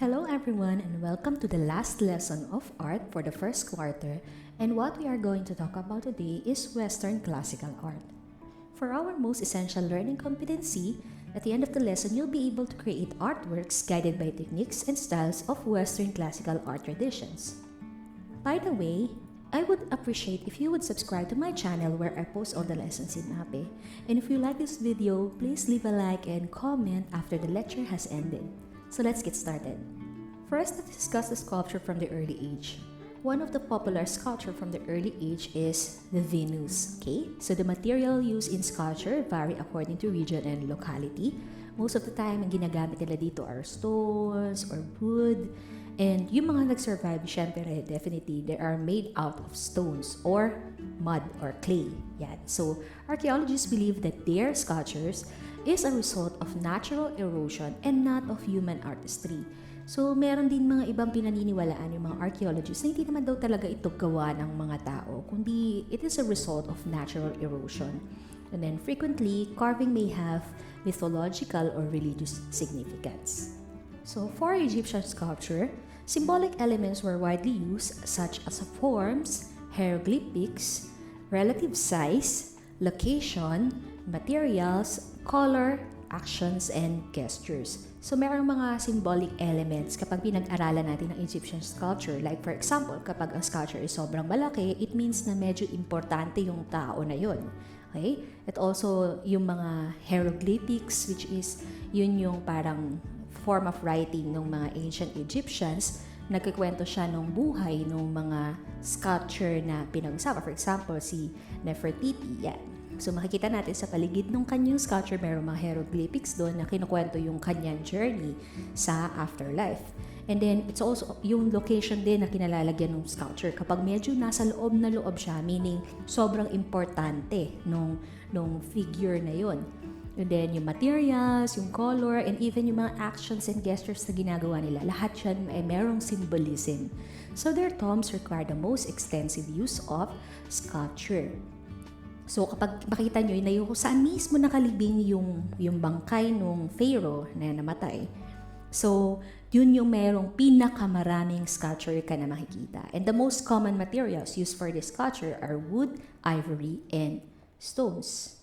Hello everyone and welcome to the last lesson of art for the first quarter, and what we are going to talk about today is Western classical art. For our most essential learning competency, at the end of the lesson you'll be able to create artworks guided by techniques and styles of Western classical art traditions. By the way, I would appreciate if you would subscribe to my channel where I post all the lessons in MAPE. And if you like this video, please leave a like and comment after the lecture has ended. So let's get started. First, let's discuss the sculpture from the early age. One of the popular sculpture from the early age is the Venus. Okay? So the material used in sculpture vary according to region and locality. Most of the time, ang ginagamit nila dito are stones or wood. And yung mga nag-survive, syempre, definitely, they are made out of stones or mud or clay. Yan. So, archaeologists believe that their sculptures is a result of natural erosion and not of human artistry. So, meron din mga ibang pinaniniwalaan yung mga archaeologists na hindi naman daw talaga ito gawa ng mga tao, kundi it is a result of natural erosion. And then, frequently, carving may have mythological or religious significance. So, for Egyptian sculpture, symbolic elements were widely used such as forms, hieroglyphics, relative size, location, materials, color, actions, and gestures. So, mayroong mga symbolic elements kapag pinag-aralan natin ng Egyptian sculpture. Like for example, kapag ang sculpture is sobrang malaki, it means na medyo importante yung tao na yun. Okay? At also, yung mga hieroglyphics, which is yun yung parang form of writing ng mga ancient Egyptians, nagkikwento siya ng buhay ng mga sculpture na pinag-usapan. For example, si Nefertiti, yan. So makikita natin sa paligid ng kanyang sculpture, mayroong mga hieroglyphics doon na kinukwento yung kanyang journey sa afterlife. And then, it's also yung location din na kinalalagyan ng sculpture. Kapag medyo nasa loob na loob siya, meaning sobrang importante nung figure na yon. And then, yung materials, yung color, and even yung mga actions and gestures na ginagawa nila, lahat yan ay merong symbolism. So, their tombs require the most extensive use of sculpture. So, kapag makita nyo, na yung saan mismo nakalibing yung bangkay ng pharaoh na namatay. So, yun yung merong pinakamaraming sculpture ka na makikita. And the most common materials used for this sculpture are wood, ivory, and stones.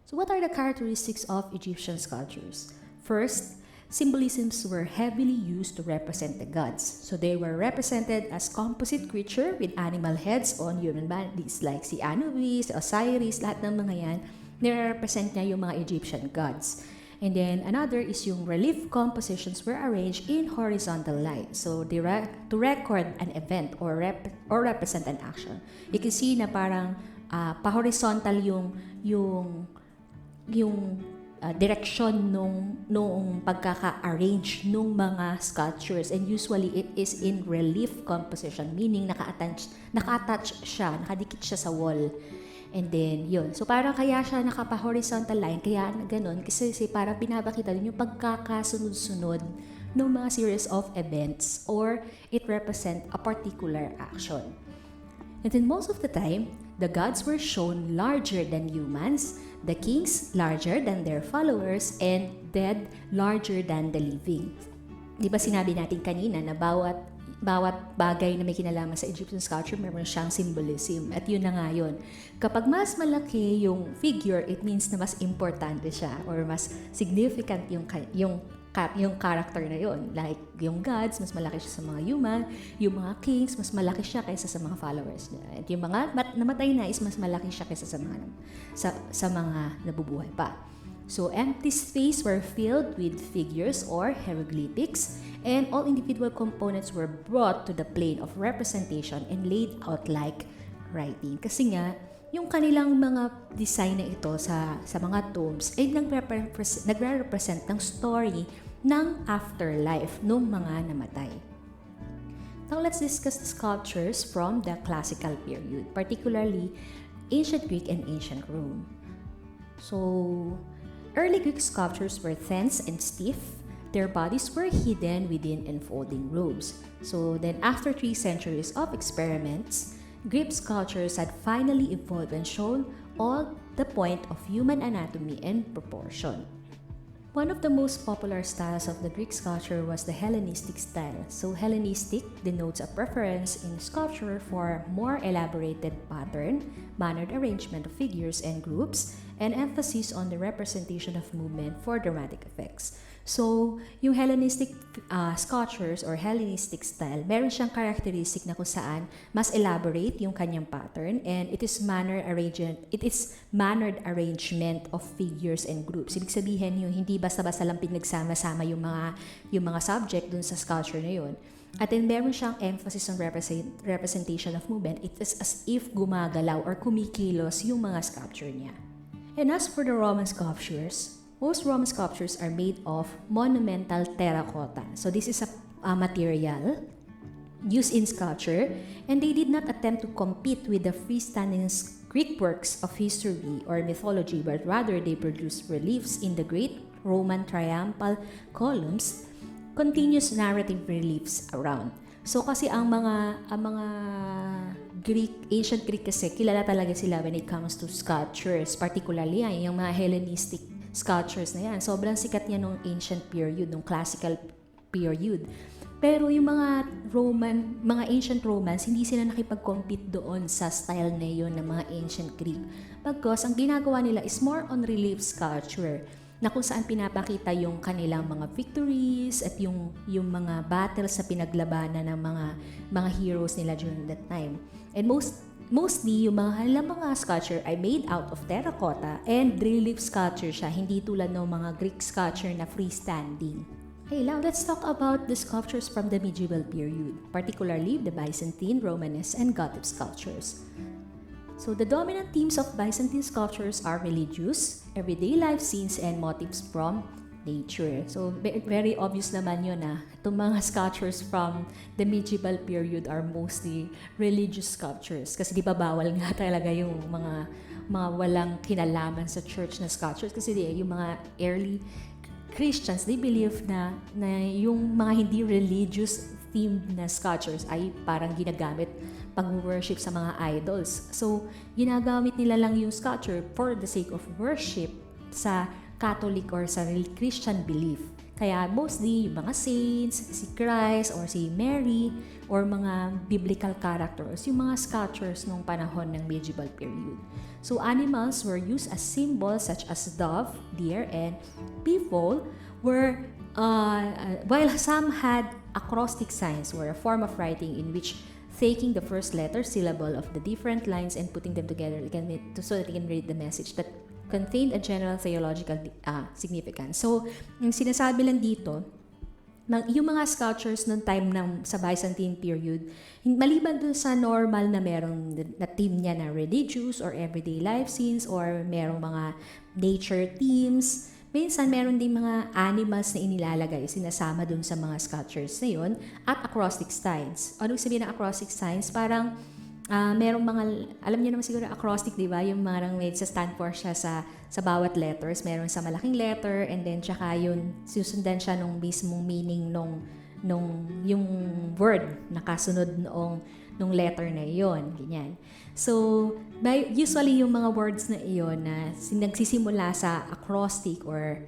So what are the characteristics of Egyptian sculptures? First, symbolisms were heavily used to represent the gods. So they were represented as composite creature with animal heads on human bodies like si Anubis, Osiris, lahat ng mga yan, nire-represent niya yung mga Egyptian gods. And then another is yung relief compositions were arranged in horizontal lines. So to record an event or represent an action. You can see na parang pa-horizontal yung direksyon nung pagkaka-arrange nung mga sculptures, and usually it is in relief composition, meaning naka-attach siya, nakadikit siya sa wall. And then yun, so parang kaya siya nakapa-horizontal line, kaya ganun kasi parang pinapakita din yung pagkakasunod-sunod ng mga series of events, or it represent a particular action. And then most of the time, the gods were shown larger than humans, the kings larger than their followers, and dead larger than the living. Di ba sinabi natin kanina na bawat bagay na may kinalaman sa Egyptian sculpture, meron siyang symbolism. At yun na nga yun. Kapag mas malaki yung figure, it means na mas importante siya or mas significant yung character na yun. Like, yung gods, mas malaki siya sa mga human. Yung mga kings, mas malaki siya kaysa sa mga followers niya. At yung mga namatay na is mas malaki siya kaysa sa mga nabubuhay pa. So, empty space were filled with figures or hieroglyphics, and all individual components were brought to the plane of representation and laid out like writing. Kasi nga, yung kanilang mga design na ito sa mga tombs ay nagre-represent ng story ng afterlife ng mga namatay. Now let's discuss the sculptures from the classical period, particularly ancient Greek and ancient Rome. So, early Greek sculptures were tense and stiff. Their bodies were hidden within enfolding robes. So then after 3 centuries of experiments, Greek sculptures had finally evolved and shown all the point of human anatomy and proportion. One of the most popular styles of the Greek sculpture was the Hellenistic style. So Hellenistic denotes a preference in sculpture for more elaborated pattern, mannered arrangement of figures and groups, and emphasis on the representation of movement for dramatic effects. So, yung Hellenistic sculptures or Hellenistic style, meron siyang characteristic na kung saan mas elaborate yung kanyang pattern, and it is mannered arrangement of figures and groups. Ibig sabihin yung hindi basta-basta lang pinagsama-sama yung mga subject dun sa sculpture na yun. At then meron siyang emphasis on representation of movement. It is as if gumagalaw or kumikilos yung mga sculpture niya. And as for the Roman sculptures, most Roman sculptures are made of monumental terracotta. So this is a material used in sculpture, and they did not attempt to compete with the freestanding Greek works of history or mythology, but rather they produced reliefs in the great Roman triumphal columns, continuous narrative reliefs around. So kasi ang mga ancient Greek kasi kilala talaga sila when it comes to sculptures, particularly yung mga Hellenistic sculptures na yan. Sobrang sikat niya nung ancient period, nung classical period. Pero yung mga ancient Romans, hindi sila nakipag-compete doon sa style na yun ng mga ancient Greek. Because ang ginagawa nila is more on relief sculpture, na kung saan pinapakita yung kanilang mga victories at yung mga battles sa pinaglabanan ng mga heroes nila during that time. And mostly, yung mga sculpture ay made out of terracotta and relief sculpture siya, hindi tulad ng mga Greek sculpture na freestanding. Okay, now let's talk about the sculptures from the medieval period, particularly the Byzantine, Romanesque, and Gothic sculptures. So the dominant themes of Byzantine sculptures are religious, everyday life scenes, and motifs from nature. So very obvious naman yun na itong mga sculptures from the medieval period are mostly religious sculptures. Kasi di ba bawal nga talaga yung mga walang kinalaman sa church na sculptures. Kasi yung mga early Christians, they believe na yung mga hindi religious themed na sculptures ay parang ginagamit pag-worship sa mga idols. So, ginagamit nila lang yung sculpture for the sake of worship sa Catholic or sa Christian belief. Kaya mostly yung mga saints, si Christ or si Mary or mga biblical characters, yung mga sculptures nung panahon ng medieval period. So animals were used as symbols such as dove, deer, and people while some had acrostic signs were a form of writing in which taking the first letter syllable of the different lines and putting them together so that you can read the message that contained a general theological significance. So, yung sinasabi lang dito, yung mga sculptures noong time sa Byzantine period, maliban dun sa normal na merong na theme niya na religious or everyday life scenes or merong mga nature themes, minsan meron din mga animals na inilalagay, sinasama dun sa mga sculptures na yun, at acrostic signs. Ano sabihin ng acrostic signs? Parang merong mga, alam niyo naman siguro acrostic, di ba? Yung marang may stand for siya sa bawat letters. Meron sa malaking letter and then tsaka yun, susundan siya nung mismong meaning nung yung word na kasunod nung letter na iyon. Ganyan. So, usually yung mga words na iyon na nagsisimula sa acrostic or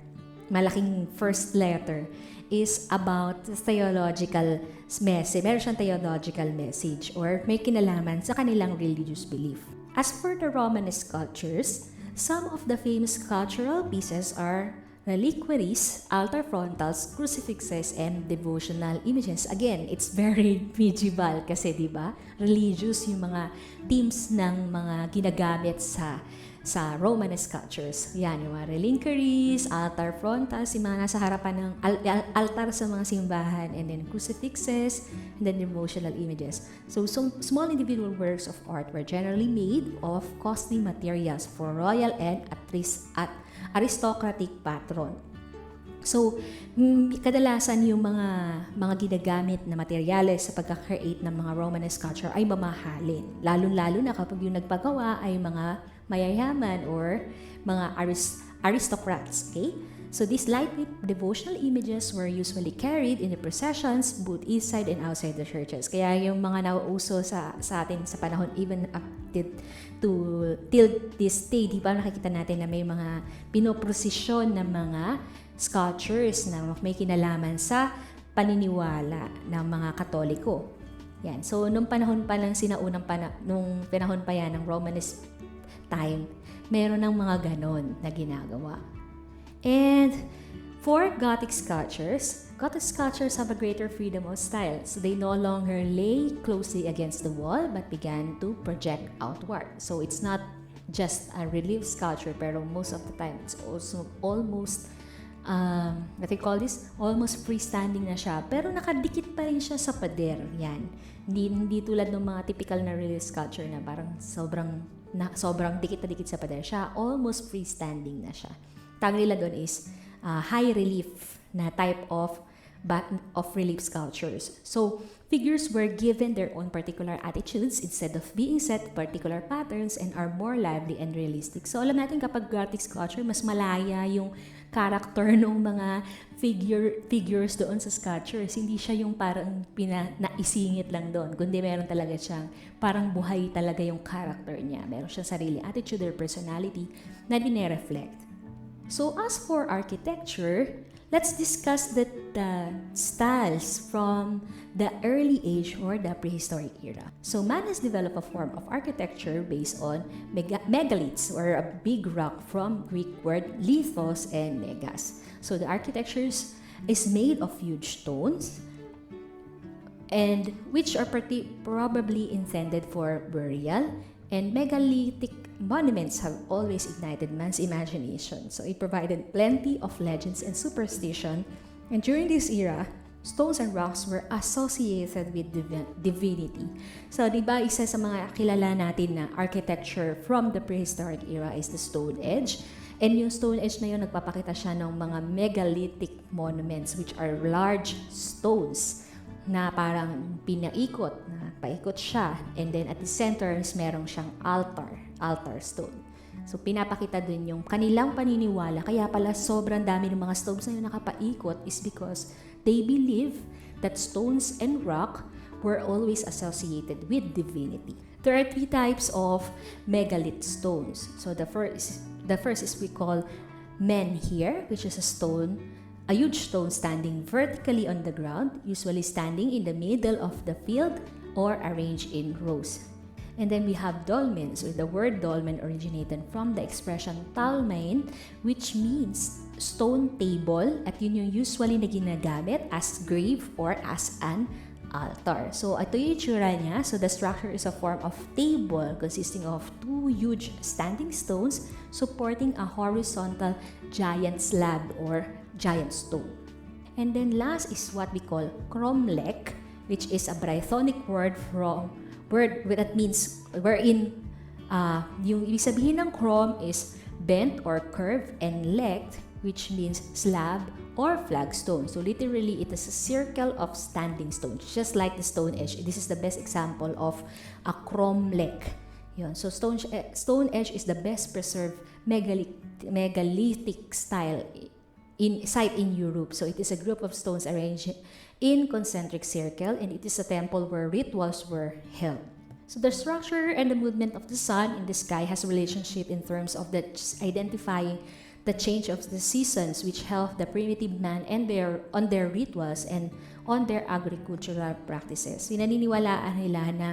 malaking first letter is about theological message. Meron siyang theological message or may kinalaman sa kanilang religious belief. As for the Romanesque sculptures, some of the famous sculptural pieces are reliquaries, altar frontals, crucifixes, and devotional images. Again, it's very medieval kasi, di ba? Religious yung mga themes ng mga ginagamit sa Romanesque sculptures. Yan, yung mga reliquaries, altar frontals, yung mga nasa harapan ng altar sa mga simbahan, and then crucifixes, and then devotional images. So, some small individual works of art were generally made of costly materials for royal and aristocratic patron. So, kadalasan yung mga ginagamit na materyales sa pagka-create ng mga Romanesque sculpture ay mamahalin. Lalo-lalo na kapag yung nagpagawa ay mga mayayaman or mga aristocrats. Okay? So, these lightweight devotional images were usually carried in the processions both inside and outside the churches. Kaya yung mga nauuso sa atin sa panahon even up till this day, di ba nakikita natin na may mga pinoprosesyon na mga sculptures na may kinalaman sa paniniwala ng mga Katoliko. Yan. So, nung panahon pa lang nung panahon pa yan ng Romanist time, meron ng mga ganon na ginagawa. And for Gothic sculptures have a greater freedom of style. So they no longer lay closely against the wall but began to project outward. So it's not just a relief sculpture, pero most of the time it's also almost almost freestanding na siya, pero nakadikit pa rin siya sa pader. Yan. Hindi tulad ng mga typical na relief sculpture na parang sobrang dikit na dikit sa pader siya. Almost freestanding na siya. Tawag nila doon is high relief na type of relief sculptures. So, figures were given their own particular attitudes instead of being set particular patterns and are more lively and realistic. So, alam natin kapag Gothic sculpture, mas malaya yung character ng mga figures doon sa sculptures. Hindi siya yung parang naisingit lang doon, kundi meron talaga siyang parang buhay talaga yung character niya. Meron siyang sarili attitude or personality na dinireflect. So, as for architecture, let's discuss the styles from the early age or the prehistoric era. So, man has developed a form of architecture based on megaliths or a big rock from Greek word lithos and megas. So, the architecture is made of huge stones and which are probably intended for burial, and megalithic monuments have always ignited man's imagination. So it provided plenty of legends and superstition. And during this era, stones and rocks were associated with divinity. So, di ba, isa sa mga kilala natin na architecture from the prehistoric era is the Stone Age. And yung Stone Age na yun, nagpapakita siya ng mga megalithic monuments, which are large stones na parang pinaikot, na paikot siya. And then at the center, merong siyang altar stone. So pinapakita din yung kanilang paniniwala. Kaya pala sobrang dami ng mga stones na yun nakapaikot is because they believe that stones and rock were always associated with divinity. There are 3 types of megalith stones. So the first is we call menhir, which is a huge stone standing vertically on the ground, usually standing in the middle of the field or arranged in rows. And then we have dolmen. So the word dolmen originated from the expression talmain, which means stone table, at yun yung usually na ginagamit as grave or as an altar. So ito yung itsura niya. So the structure is a form of table consisting of 2 huge standing stones supporting a horizontal giant slab or giant stone. And then last is what we call cromlech, which is a Brythonic word that means wherein yung ibig sabihin ng crom is bent or curved, and lek, which means slab or flagstone. So literally, it is a circle of standing stones, just like the Stone Age. This is the best example of a cromlech. Yun. So Stone Age is the best preserved megalithic style site in Europe. So it is a group of stones arranged in concentric circle, and it is a temple where rituals were held. So the structure and the movement of the sun in the sky has a relationship in terms of identifying the change of the seasons, which help the primitive man and on their rituals and on their agricultural practices. Pinaniniwalaan nila na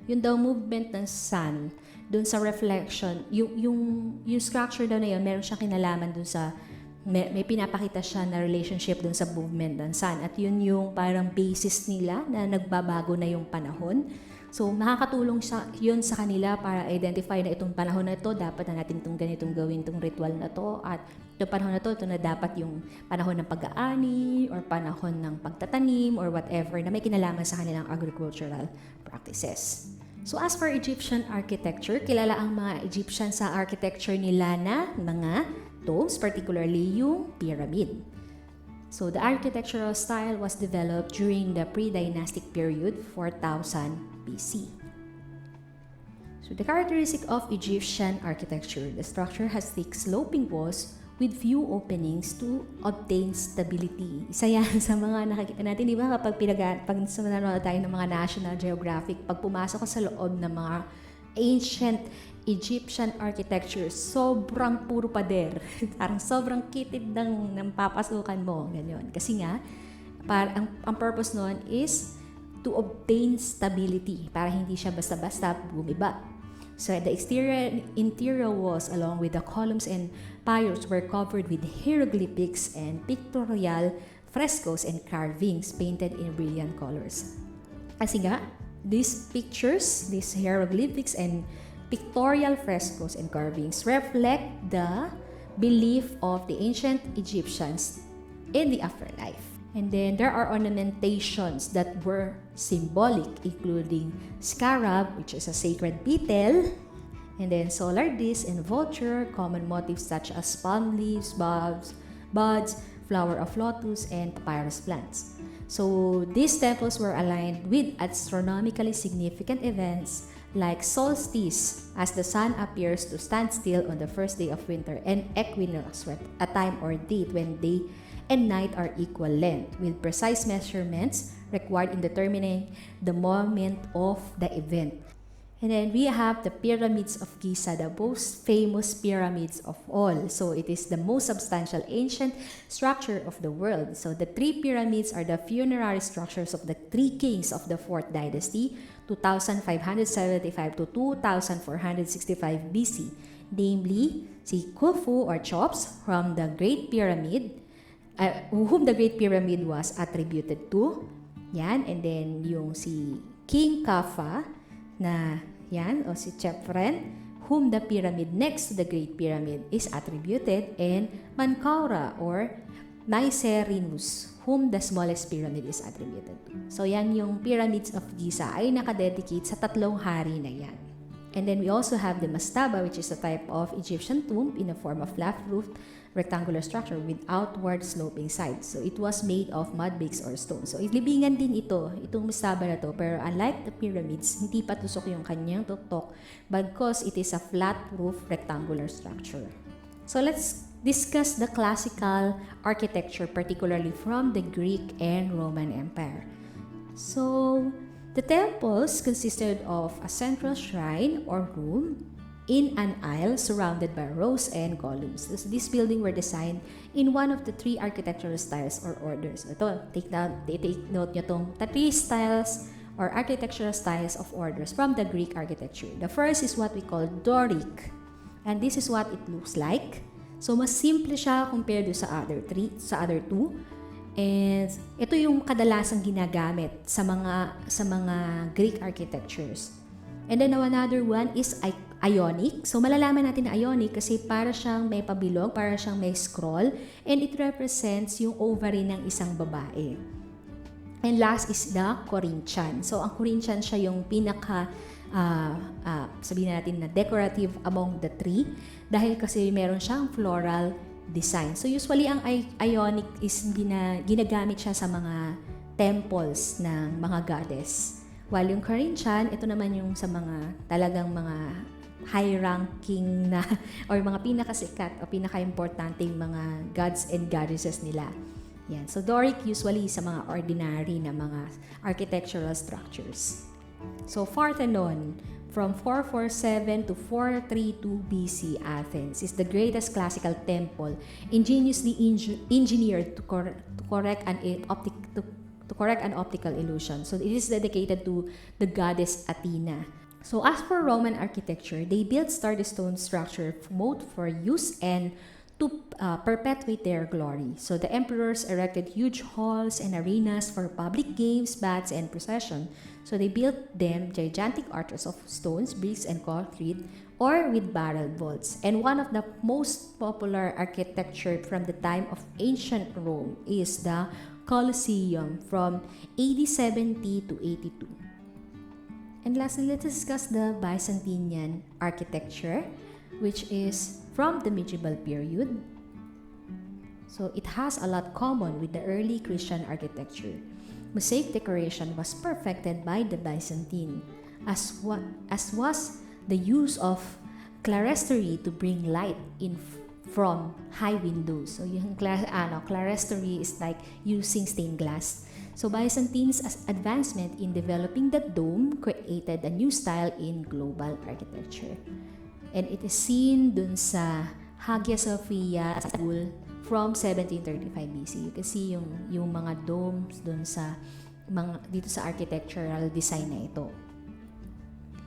yung daw movement ng sun dun sa reflection, yung structure daw na yun, meron siyang kinalaman dun sa may pinapakita siya na relationship dun sa movement ng sun. At yun yung parang basis nila na nagbabago na yung panahon. So, makakatulong yun sa kanila para identify na itong panahon na ito, dapat na natin itong ganitong gawin, itong ritual na to. At itong panahon na ito na dapat yung panahon ng pag-aani or panahon ng pagtatanim or whatever na may kinalaman sa kanilang agricultural practices. So, as for Egyptian architecture, kilala ang mga Egyptian sa architecture nila na mga tombs, particularly yung pyramid. So the architectural style was developed during the pre-dynastic period, 4000 BC. So the characteristic of Egyptian architecture, the structure has thick sloping walls with few openings to obtain stability. Isa yan sa mga nakikita natin, di ba, kapag nanonood tayo ng mga National Geographic, pag pumasok ka sa loob ng mga ancient Egyptian architecture, sobrang puro pader. Parang sobrang kitid ng papasukan mo, ganyan. Kasi nga, ang purpose nun is to obtain stability, para hindi siya basta-basta bumiba. So the interior walls along with the columns and piers were covered with hieroglyphics and pictorial frescoes and carvings painted in brilliant colors. Kasi nga, these pictures, these hieroglyphics and pictorial frescoes and carvings reflect the belief of the ancient Egyptians in the afterlife. And then there are ornamentations that were symbolic, including scarab, which is a sacred beetle, and then solar disc and vulture, common motifs such as palm leaves, buds, flower of lotus, and papyrus plants. So these temples were aligned with astronomically significant events like solstice, as the sun appears to stand still on the first day of winter, and equinox, a time or date when day and night are equal length, with precise measurements required in determining the moment of the event. And then we have the pyramids of Giza, the most famous pyramids of all. So it is the most substantial ancient structure of the world. So the three pyramids are the funerary structures of the three kings of the 4th dynasty, 2575 to 2465 BC, namely si Khufu or Cheops from the Great Pyramid, whom the Great Pyramid was attributed to. Yan, and then yung si King Kaffa na yan, o si Chephren, whom the pyramid next to the Great Pyramid is attributed, and Menkaura or Mycerinus, whom the smallest pyramid is attributed to. So yan yung pyramids of Giza ay nakadedicate sa tatlong hari na yan. And then we also have the mastaba, which is a type of Egyptian tomb in the form of flat-roofed rectangular structure with outward sloping sides. So it was made of mud bricks or stone. So libingan din itong mastaba na to, pero unlike the pyramids, hindi pa tusok yung kanyang tuktok because it is a flat-roof rectangular structure. So let's discuss the classical architecture, particularly from the Greek and Roman Empire. So the temples consisted of a central shrine or room in an aisle surrounded by rows and columns. So this building were designed in one of the three architectural styles or orders. Ito, take note nyo itong three styles or architectural styles of orders from the Greek architecture. The first is what we call Doric, and this is what it looks like. So mas simple siya compared sa other two. And ito yung kadalasang ginagamit sa mga Greek architectures. And then another one is Ionic. So malalaman natin na Ionic kasi para siyang may pabilog, para siyang may scroll, and it represents yung ovary ng isang babae. And last is the Corinthian. So ang Corinthian siya yung pinaka sabihin natin na decorative among the three dahil kasi meron siyang floral design. So usually ang Ionic is ginagamit siya sa mga temples ng mga goddess. While yung Corinthian, ito naman yung sa mga talagang mga high-ranking na or mga pinakasikat o pinaka-importanting mga gods and goddesses nila. Yan. So Doric usually sa mga ordinary na mga architectural structures. So Parthenon, from 447 to 432 BC Athens is the greatest classical temple ingeniously engineered to correct an optical illusion. So it is dedicated to the goddess Athena. So as for Roman architecture, they built sturdy stone structure both for use and to perpetuate their glory. So the emperors erected huge halls and arenas for public games, baths, and procession. So they built them gigantic arches of stones, bricks, and concrete, or with barrel vaults. And one of the most popular architecture from the time of ancient Rome is the Colosseum from AD 70 to 82. And lastly, let's discuss the Byzantine architecture, which is from the medieval period. So it has a lot common with the early Christian architecture. Mosaic decoration was perfected by the Byzantine, as was the use of clerestory to bring light in from high windows. So yung clerestory is like using stained glass. So Byzantine's advancement in developing the dome created a new style in global architecture. And it is seen dun sa Hagia Sophia School from 1735 BC. You can see yung mga domes dun sa dito sa architectural design na ito.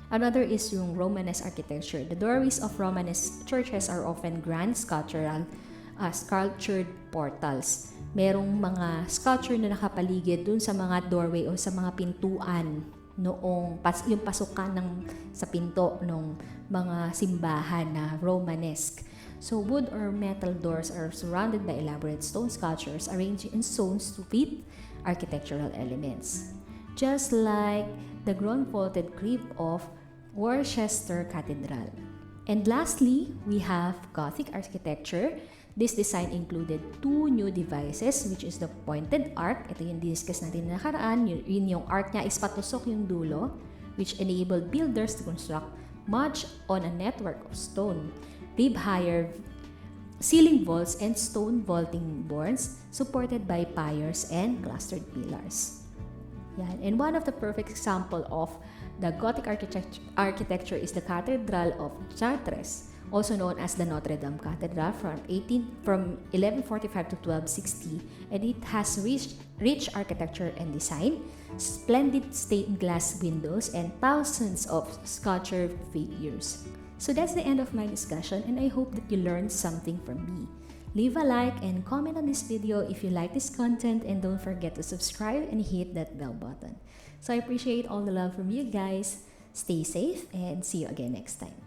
Another is yung Romanesque architecture. The doorways of Romanesque churches are often grand sculptured portals. Merong mga sculpture na nakapaligid dun sa mga doorway o sa mga pintuan noong yung pasukan sa pinto ng mga simbahan na Romanesque. So wood or metal doors are surrounded by elaborate stone sculptures arranged in zones to fit architectural elements. Just like the ground-vaulted crypt of Worcester Cathedral. And lastly, we have Gothic architecture. This design included two new devices, which is the pointed arc. Ito yung discuss natin na nakaraan. Yun yung arc niya is patusok yung dulo, which enabled builders to construct much on a network of stone. Rib-higher ceiling vaults and stone vaulting boards supported by piers and clustered pillars. Yan. And one of the perfect example of the Gothic architecture is the Cathedral of Chartres, also known as the Notre Dame Cathedral from 1145 to 1260, and it has rich architecture and design, splendid stained glass windows, and thousands of sculptured figures. So that's the end of my discussion, and I hope that you learned something from me. Leave a like and comment on this video if you like this content, and don't forget to subscribe and hit that bell button. So I appreciate all the love from you guys. Stay safe and see you again next time.